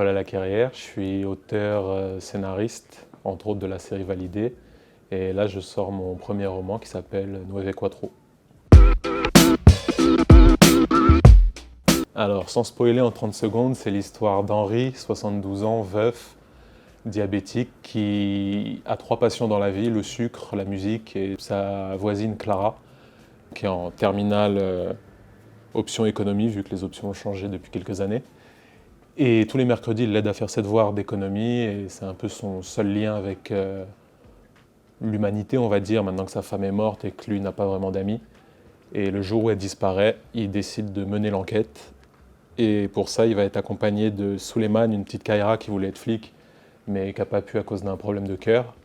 Nicolas Laquerrière, je suis auteur, scénariste, entre autres de la série Validé. Et là, je sors mon premier roman qui s'appelle Nueve Quattro. Alors, sans spoiler en 30 secondes, c'est l'histoire d'Henri, 72 ans, veuf, diabétique, qui a 3 passions dans la vie, le sucre, la musique et sa voisine Clara, qui est en terminale option économie, vu que les options ont changé depuis quelques années. Et tous les mercredis, il l'aide à faire ses devoirs d'économie et c'est un peu son seul lien avec l'humanité, on va dire, maintenant que sa femme est morte et que lui n'a pas vraiment d'amis. Et le jour où elle disparaît, il décide de mener l'enquête. Et pour ça, il va être accompagné de Souleymane, une petite Kaira qui voulait être flic, mais qui n'a pas pu à cause d'un problème de cœur.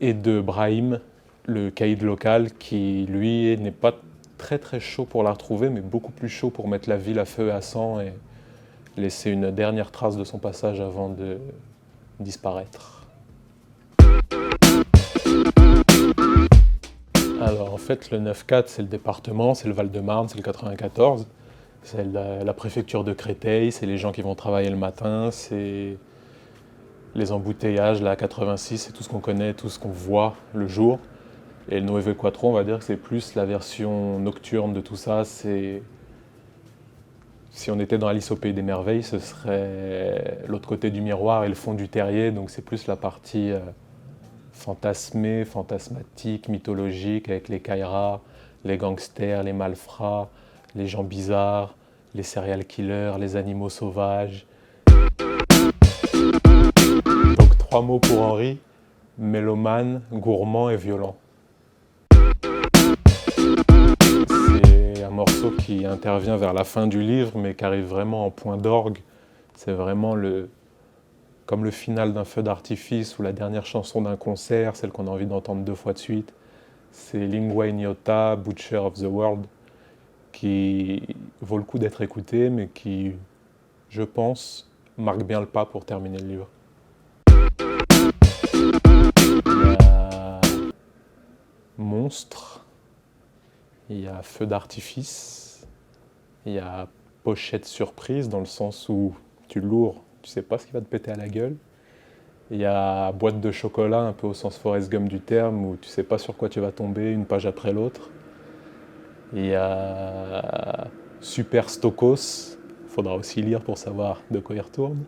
Et de Brahim, le caïd local, qui lui n'est pas très très chaud pour la retrouver, mais beaucoup plus chaud pour mettre la ville à feu et à sang et laisser une dernière trace de son passage avant de disparaître. Alors en fait, le 9-4, c'est le département, c'est le Val-de-Marne, c'est le 94. C'est la préfecture de Créteil, c'est les gens qui vont travailler le matin, c'est les embouteillages, la 86, c'est tout ce qu'on connaît, tout ce qu'on voit le jour. Et le Nueve Quattro, on va dire que c'est plus la version nocturne de tout ça. Si on était dans Alice au Pays des Merveilles, ce serait l'autre côté du miroir et le fond du terrier, donc c'est plus la partie fantasmée, fantasmatique, mythologique, avec les Kairas, les gangsters, les malfrats, les gens bizarres, les serial killers, les animaux sauvages. Donc 3 mots pour Henri: mélomane, gourmand et violent. C'est un morceau qui intervient vers la fin du livre, mais qui arrive vraiment en point d'orgue. C'est vraiment comme le final d'un feu d'artifice ou la dernière chanson d'un concert, celle qu'on a envie d'entendre 2 fois de suite. C'est Lingua Ignota, Butcher of the World, qui vaut le coup d'être écouté, mais qui, je pense, marque bien le pas pour terminer le livre. Il y a Monstre, il y a Feu d'artifice, il y a Pochette surprise, dans le sens où tu l'ouvres, tu sais pas ce qui va te péter à la gueule. Il y a Boîte de chocolat, un peu au sens Forrest Gump du terme, où tu sais pas sur quoi tu vas tomber une page après l'autre. Il y a Super Stokos, il faudra aussi lire pour savoir de quoi il retourne.